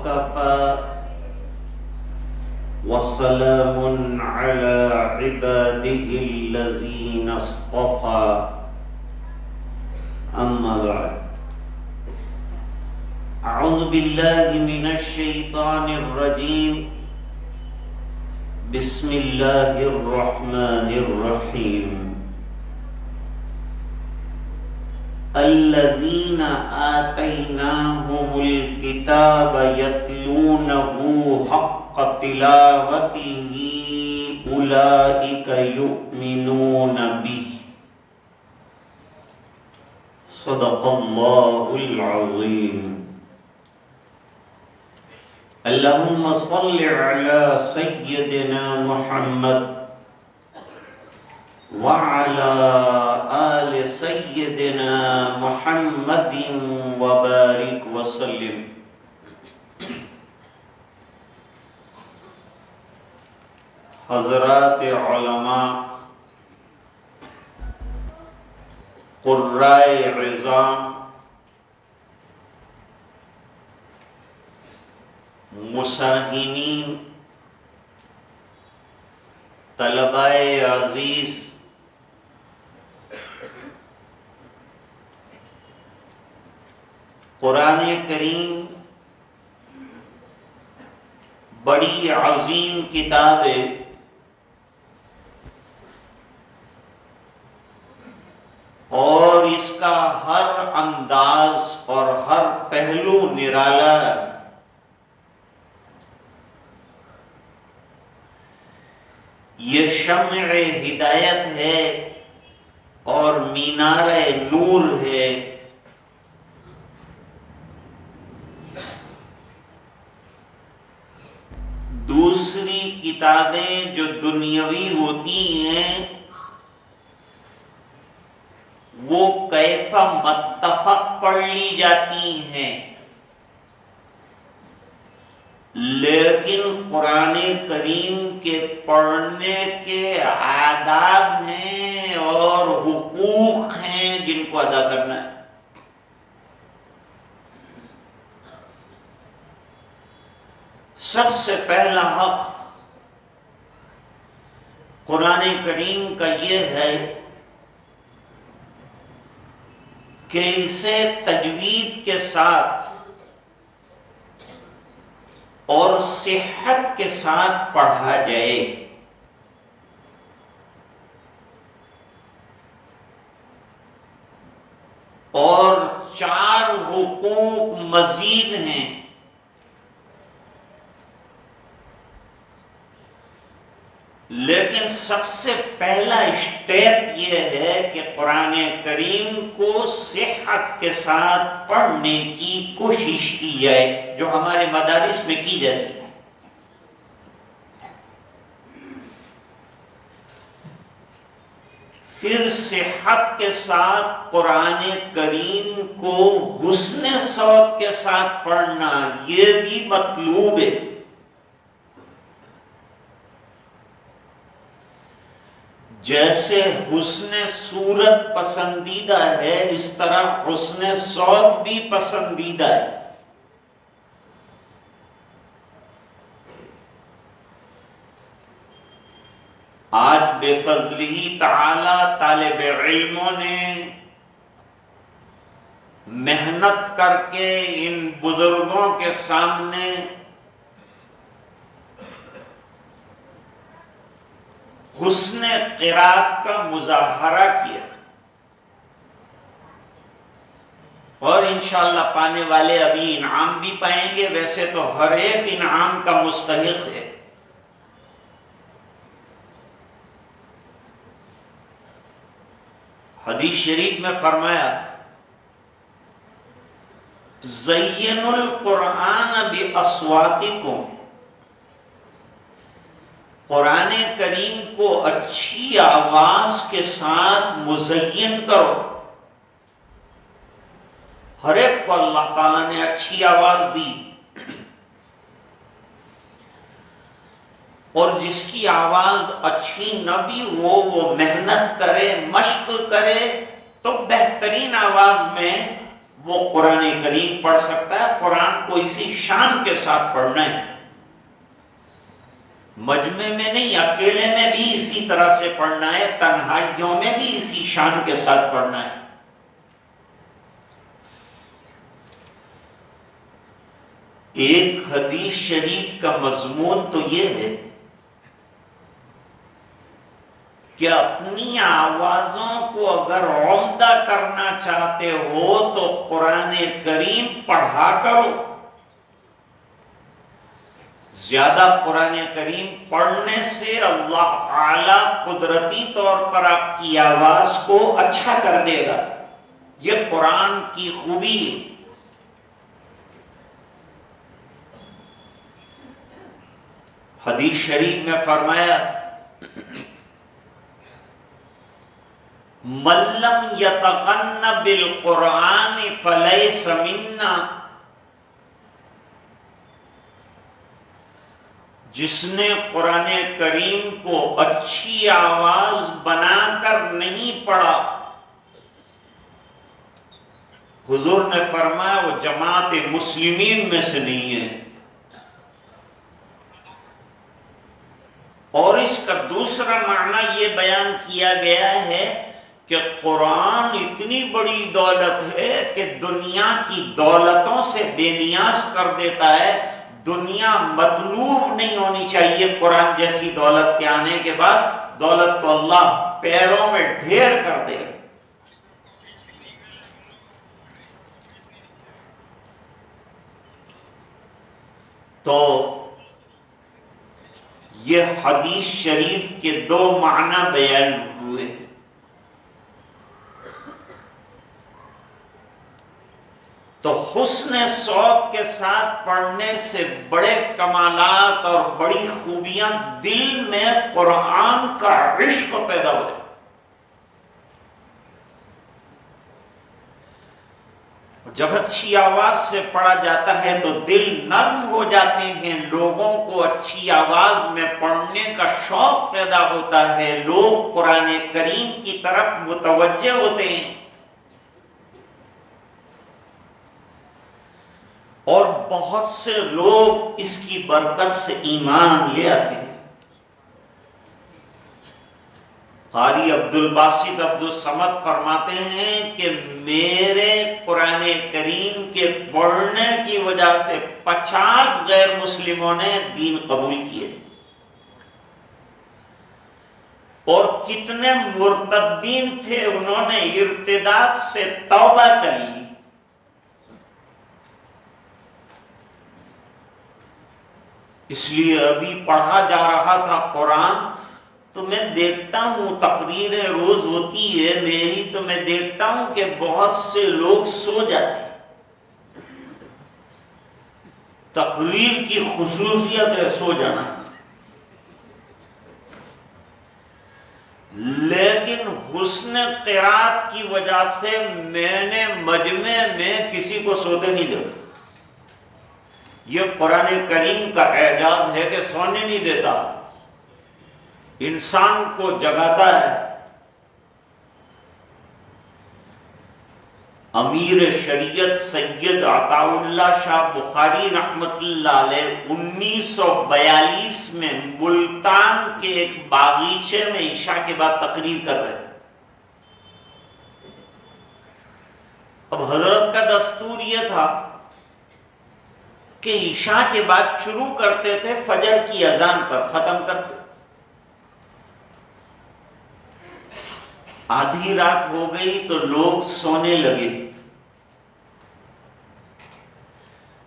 وكفى وسلام على عباده الذين اصطفى أما بعد أعوذ بالله من الشيطان الرجيم بسم الله الرحمن الرحيم الذين آتيناهم الكتاب يتلونه حق تلاوته أولئك يؤمنون به صدق الله العظيم اللهم صل على سيدنا محمد وعلى آل سيدنا محمد وبارك وسلم. حضرات علماء، قرائے عظام، مساہمین، طلبائے عزیز، قرآن کریم بڑی عظیم کتاب ہے اور اس کا ہر انداز اور ہر پہلو نرالا ہے. یہ شمع ہدایت ہے اور مینار نور ہے. دوسری کتابیں جو دنیاوی ہوتی ہیں وہ کیف متفق پڑھ لی جاتی ہیں، لیکن قرآن کریم کے پڑھنے کے آداب ہیں اور حقوق ہیں جن کو ادا کرنا ہے. سب سے پہلا حق قرآن کریم کا یہ ہے کہ اسے تجوید کے ساتھ اور صحت کے ساتھ پڑھا جائے. اور 4 حقوق مزید ہیں. لیکن سب سے پہلا اسٹیپ یہ ہے کہ قرآن کریم کو صحت کے ساتھ پڑھنے کی کوشش کی جائے، جو ہمارے مدارس میں کی جاتی ہے. پھر صحت کے ساتھ قرآن کریم کو حسن صوت کے ساتھ پڑھنا یہ بھی مطلوب ہے. جیسے حسن صورت پسندیدہ ہے اس طرح حسن صوت بھی پسندیدہ ہے. آج بے فضلہ تعالی طالب علموں نے محنت کر کے ان بزرگوں کے سامنے حسن قرات کا مظاہرہ کیا اور انشاءاللہ پانے والے ابھی انعام بھی پائیں گے. ویسے تو ہر ایک انعام کا مستحق ہے. حدیث شریف میں فرمایا زینوا القرآن باصواتکم، قرآن کریم کو اچھی آواز کے ساتھ مزین کرو. ہر ایک کو اللہ تعالیٰ نے اچھی آواز دی اور جس کی آواز اچھی نہ بھی ہو وہ محنت کرے، مشق کرے تو بہترین آواز میں وہ قرآن کریم پڑھ سکتا ہے۔ قرآن کو اسی شان کے ساتھ پڑھنا ہے، مجمع میں نہیں، اکیلے میں بھی اسی طرح سے پڑھنا ہے، تنہائیوں میں بھی اسی شان کے ساتھ پڑھنا ہے۔ ایک حدیث شریف کا مضمون تو یہ ہے کہ اپنی آوازوں کو اگر عمدہ کرنا چاہتے ہو تو قرآن کریم پڑھا کرو۔ زیادہ قرآن کریم پڑھنے سے اللہ تعالی قدرتی طور پر آپ کی آواز کو اچھا کر دے گا، یہ قرآن کی خوبی ہے۔ حدیث شریف میں فرمایا من لم یتغن بالقرآن فلیس منا، جس نے قرآن کریم کو اچھی آواز بنا کر نہیں پڑھا، حضور نے فرمایا وہ جماعت مسلمین میں سے نہیں ہے۔ اور اس کا دوسرا معنی یہ بیان کیا گیا ہے کہ قرآن اتنی بڑی دولت ہے کہ دنیا کی دولتوں سے بے نیاز کر دیتا ہے۔ دنیا مطلوب نہیں ہونی چاہیے قرآن جیسی دولت کے آنے کے بعد، دولت تو اللہ پیروں میں ڈھیر کر دے۔ تو یہ حدیث شریف کے دو معنی بیان ہوئے۔ تو حسن صوت کے ساتھ پڑھنے سے بڑے کمالات اور بڑی خوبیاں، دل میں قرآن کا عشق پیدا ہو جائے۔ جب اچھی آواز سے پڑھا جاتا ہے تو دل نرم ہو جاتے ہیں، لوگوں کو اچھی آواز میں پڑھنے کا شوق پیدا ہوتا ہے، لوگ قرآن کریم کی طرف متوجہ ہوتے ہیں اور بہت سے لوگ اس کی برکت سے ایمان لے آتے ہیں۔ قاری عبدالباسط عبدالصمد فرماتے ہیں کہ میرے قرآن کریم کے پڑھنے کی وجہ سے 50 غیر مسلموں نے دین قبول کیے، اور کتنے مرتدین تھے انہوں نے ارتداد سے توبہ کر لی۔ اس لیے ابھی پڑھا جا رہا تھا قرآن، تو میں دیکھتا ہوں تقریریں روز ہوتی ہے میری، تو میں دیکھتا ہوں کہ بہت سے لوگ سو جاتے ہیں۔ تقریر کی خصوصیت ہے سو جانا، لیکن حسن قرات کی وجہ سے میں نے مجمع میں کسی کو سوتے نہیں دیکھا۔ یہ قرآن کریم کا اعجاز ہے کہ سونے نہیں دیتا، انسان کو جگاتا ہے۔ امیر شریعت سید عطا اللہ شاہ بخاری رحمت اللہ علیہ 1942 میں ملتان کے ایک باغیچے میں عشاء کے بعد تقریر کر رہے تھے۔ اب حضرت کا دستور یہ تھا کہ عشاء کے بعد شروع کرتے تھے، فجر کی اذان پر ختم کرتے۔ آدھی رات ہو گئی تو لوگ سونے لگے۔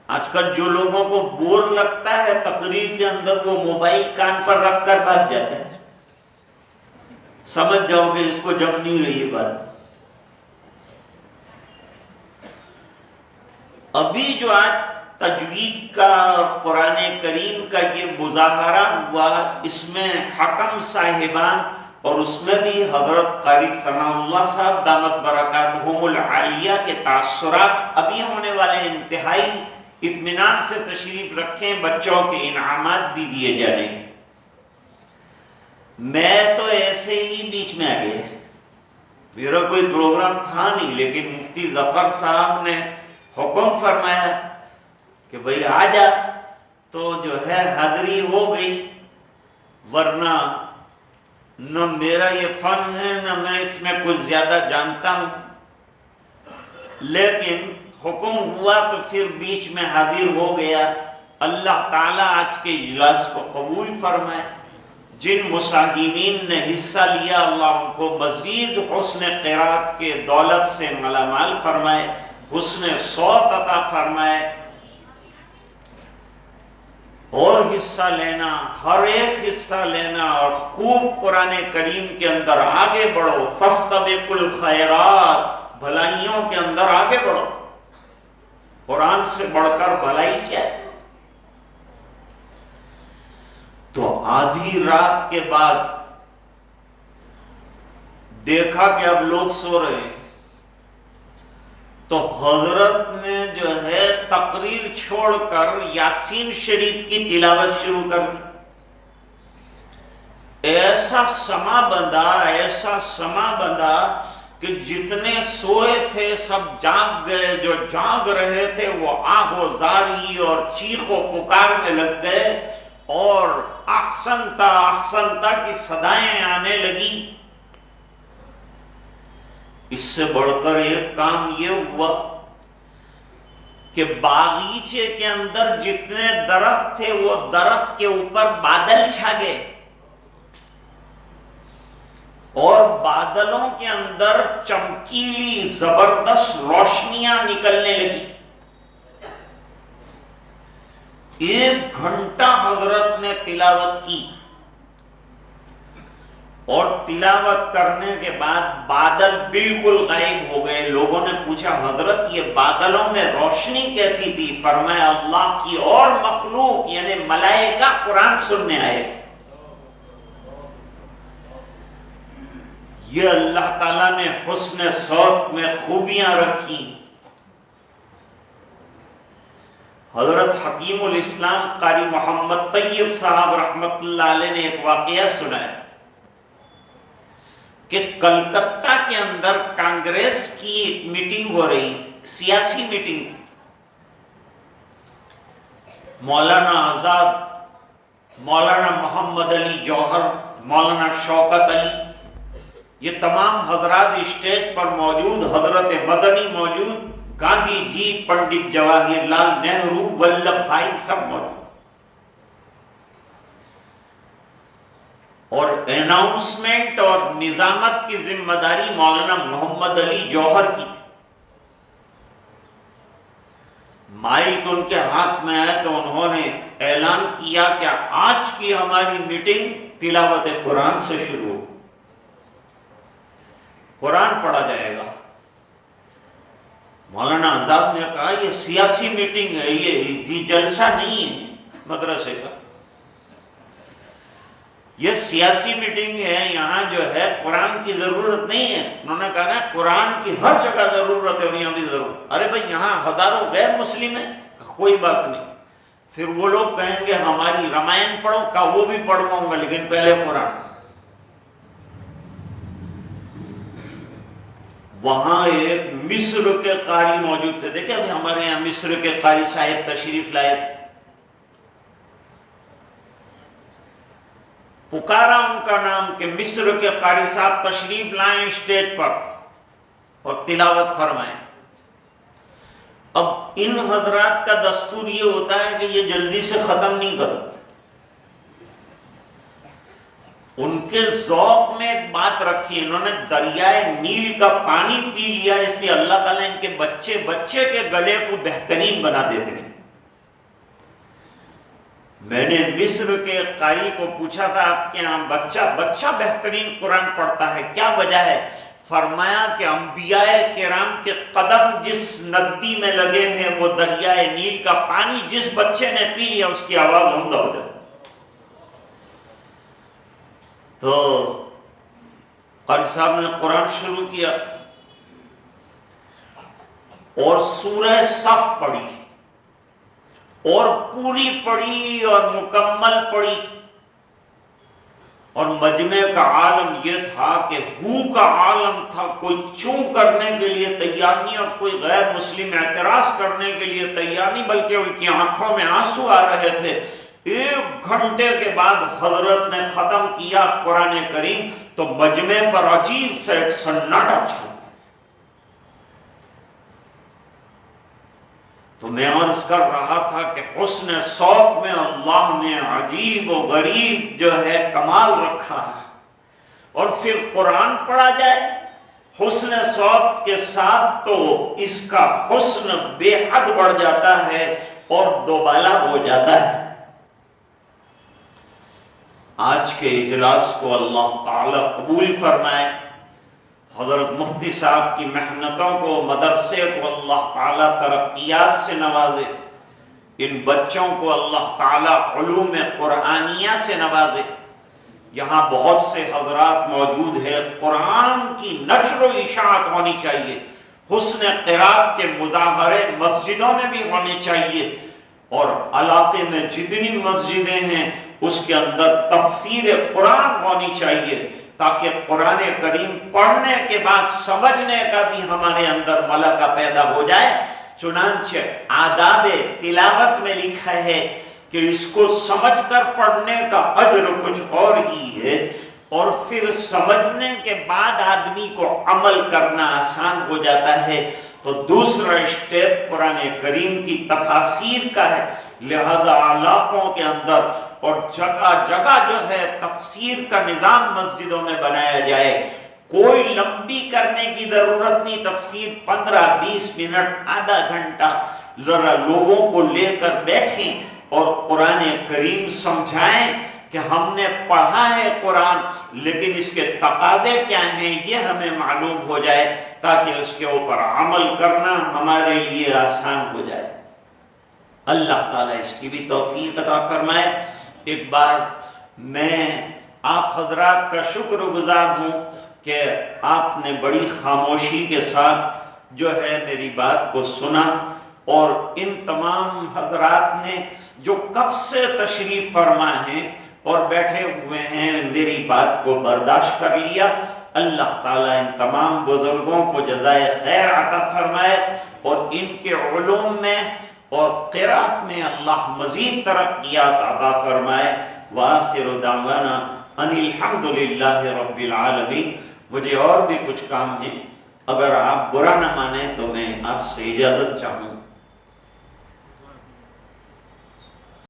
آج کل جو لوگوں کو بور لگتا ہے تقریر کے اندر، وہ موبائل کان پر رکھ کر بھاگ جاتے ہیں۔ سمجھ جاؤ گے اس کو جم نہیں رہی بات۔ ابھی جو آج تجوید کا اور قرآن کریم کا یہ مظاہرہ ہوا، اس میں حکم صاحبان اور اس میں بھی حضرت قاری ثناء اللہ صاحب دامت برکاتہم العالیہ کے تاثرات ابھی ہونے والے انتہائی اطمینان سے تشریف رکھیں، بچوں کے انعامات بھی دیے جانے۔ میں تو ایسے ہی بیچ میں آ گیا، میرا کوئی پروگرام تھا نہیں، لیکن مفتی ظفر صاحب نے حکم فرمایا کہ بھئی آ جا، تو جو ہے حاضری ہو گئی، ورنہ نہ میرا یہ فن ہے نہ میں اس میں کچھ زیادہ جانتا ہوں، لیکن حکم ہوا تو پھر بیچ میں حاضر ہو گیا۔ اللہ تعالیٰ آج کے اجلاس کو قبول فرمائے، جن مصاحبین نے حصہ لیا اللہ ان کو مزید حسن قرات کے دولت سے مالا مال فرمائے، حسن صوت عطا فرمائے، اور حصہ لینا، ہر ایک حصہ لینا، اور خوب قرآن کریم کے اندر آگے بڑھو، فاستبقوا الخیرات، بھلائیوں کے اندر آگے بڑھو۔ قرآن سے بڑھ کر بھلائی کیا ہے؟ تو آدھی رات کے بعد دیکھا کہ اب لوگ سو رہے ہیں، تو حضرت نے جو ہے تقریر چھوڑ کر یاسین شریف کی تلاوت شروع کر دی۔ ایسا سما بندھا کہ جتنے سوئے تھے سب جاگ گئے، جو جاگ رہے تھے وہ آہ و زاری اور چیخ و پکار میں لگ گئے، اور احسنتا کی صدائیں آنے لگی۔ اس سے بڑھ کر ایک کام یہ ہوا کہ باغیچے کے اندر جتنے درخت تھے وہ درخت کے اوپر بادل چھا گئے، اور بادلوں کے اندر چمکیلی زبردست روشنیاں نکلنے لگی۔ 1 گھنٹہ حضرت نے تلاوت کی، اور تلاوت کرنے کے بعد بادل بالکل غائب ہو گئے۔ لوگوں نے پوچھا حضرت یہ بادلوں میں روشنی کیسی تھی؟ فرمایا اللہ کی اور مخلوق یعنی ملائکہ قرآن سننے آئے۔ یہ اللہ تعالیٰ نے حسن صوت میں خوبیاں رکھی۔ حضرت حکیم الاسلام قاری محمد طیب صاحب رحمت اللہ علیہ نے ایک واقعہ سنایا کہ کلکتہ کے اندر کانگریس کی ایک میٹنگ ہو رہی تھی، سیاسی میٹنگ تھی۔ مولانا آزاد، مولانا محمد علی جوہر، مولانا شوکت علی، یہ تمام حضرات اسٹیج پر موجود، حضرت مدنی موجود، گاندھی جی، پنڈت جواہر لال نہرو، ولبھ بھائی، سب موجود، اور اناؤنسمنٹ اور نظامت کی ذمہ داری مولانا محمد علی جوہر کی تھی۔ مائک ان کے ہاتھ میں آئے تو انہوں نے اعلان کیا کہ آج کی ہماری میٹنگ تلاوت قرآن سے شروع ہو، قرآن پڑھا جائے گا۔ مولانا آزاد نے کہا یہ سیاسی میٹنگ ہے، یہ جلسہ نہیں ہے مدرسے کا، یہ سیاسی میٹنگ ہے، یہاں جو ہے قرآن کی ضرورت نہیں ہے۔ انہوں نے کہا نا قرآن کی ہر جگہ ضرورت ہے اور یہاں بھی ضرورت۔ ارے بھائی یہاں ہزاروں غیر مسلم ہیں، کوئی بات نہیں۔ پھر وہ لوگ کہیں گے ہماری رامائن پڑھو، کہا وہ بھی پڑھواؤں گا لیکن پہلے قرآن۔ وہاں ایک مصر کے قاری موجود تھے، دیکھیں ابھی ہمارے یہاں مصر کے قاری صاحب تشریف لائے تھے، پکارا ان کا نام کہ مصر کے قاری صاحب تشریف لائیں اسٹیج پر اور تلاوت فرمائیں۔ اب ان حضرات کا دستور یہ ہوتا ہے کہ یہ جلدی سے ختم نہیں کرتے، ان کے ذوق میں ایک بات رکھی، انہوں نے دریائے نیل کا پانی پی لیا، اس لیے اللہ تعالیٰ ان کے بچے کے گلے کو بہترین بنا دیتے ہیں۔ میں نے مصر کے قاری کو پوچھا تھا آپ کے یہاں بچہ بہترین قرآن پڑھتا ہے، کیا وجہ ہے؟ فرمایا کہ انبیاء کرام کے قدم جس ندی میں لگے ہیں وہ دریائے نیل کا پانی جس بچے نے پی لیا اس کی آواز عمدہ ہو جاتی۔ تو قاری صاحب نے قرآن شروع کیا اور سورہ صف پڑھی، اور پوری پڑھی اور مکمل پڑھی، اور مجمع کا عالم یہ تھا کہ ہو کا عالم تھا، کوئی چوں کرنے کے لیے تیار نہیں اور کوئی غیر مسلم اعتراض کرنے کے لیے تیار نہیں، بلکہ ان کی آنکھوں میں آنسو آ رہے تھے۔ 1 گھنٹے کے بعد حضرت نے ختم کیا قرآن کریم تو مجمع پر عجیب سے ایک سناٹا چھا۔ تو میں عرض کر رہا تھا کہ حسن صوت میں اللہ نے عجیب و غریب جو ہے کمال رکھا ہے، اور پھر قرآن پڑھا جائے حسن صوت کے ساتھ تو اس کا حسن بے حد بڑھ جاتا ہے اور دوبالا ہو جاتا ہے۔ آج کے اجلاس کو اللہ تعالی قبول فرمائے، حضرت مفتی صاحب کی محنتوں کو، مدرسے کو اللہ تعالیٰ ترقیات سے نوازے، ان بچوں کو اللہ تعالیٰ علوم قرآنیہ سے نوازے۔ یہاں بہت سے حضرات موجود ہیں، قرآن کی نشر و اشاعت ہونی چاہیے، حسن قرات کے مظاہرے مسجدوں میں بھی ہونے چاہیے، اور علاقے میں جتنی مسجدیں ہیں اس کے اندر تفسیر قرآن ہونی چاہیے، تاکہ قرآن کریم پڑھنے کے بعد سمجھنے کا بھی ہمارے اندر ملکہ پیدا ہو جائے۔ چنانچہ آداب تلاوت میں لکھا ہے کہ اس کو سمجھ کر پڑھنے کا اجر کچھ اور ہی ہے، اور پھر سمجھنے کے بعد آدمی کو عمل کرنا آسان ہو جاتا ہے۔ تو دوسرا اسٹیپ قرآن کریم کی تفاسیر کا ہے، لہذا علاقوں کے اندر اور جگہ جگہ جو ہے تفسیر کا نظام مسجدوں میں بنایا جائے۔ کوئی لمبی کرنے کی ضرورت نہیں، تفسیر 15-20 منٹ، آدھا گھنٹہ، ذرا لوگوں کو لے کر بیٹھیں اور قرآن کریم سمجھائیں کہ ہم نے پڑھا ہے قرآن، لیکن اس کے تقاضے کیا ہیں یہ ہمیں معلوم ہو جائے، تاکہ اس کے اوپر عمل کرنا ہمارے لیے آسان ہو جائے۔ اللہ تعالیٰ اس کی بھی توفیق عطا فرمائے۔ ایک بار میں آپ حضرات کا شکر گزار ہوں کہ آپ نے بڑی خاموشی کے ساتھ جو ہے میری بات کو سنا، اور ان تمام حضرات نے جو کب سے تشریف فرما ہیں اور بیٹھے ہوئے ہیں میری بات کو برداشت کر لیا۔ اللہ تعالیٰ ان تمام بزرگوں کو جزائے خیر عطا فرمائے، اور ان کے علوم میں اور قرات میں اللہ مزید ترقیات عطا فرمائے۔ وآخر دعوانا ان الحمد للہ رب العالمین۔ مجھے اور بھی کچھ کام ہے، اگر آپ برا نہ مانیں تو میں آپ سے اجازت چاہوں۔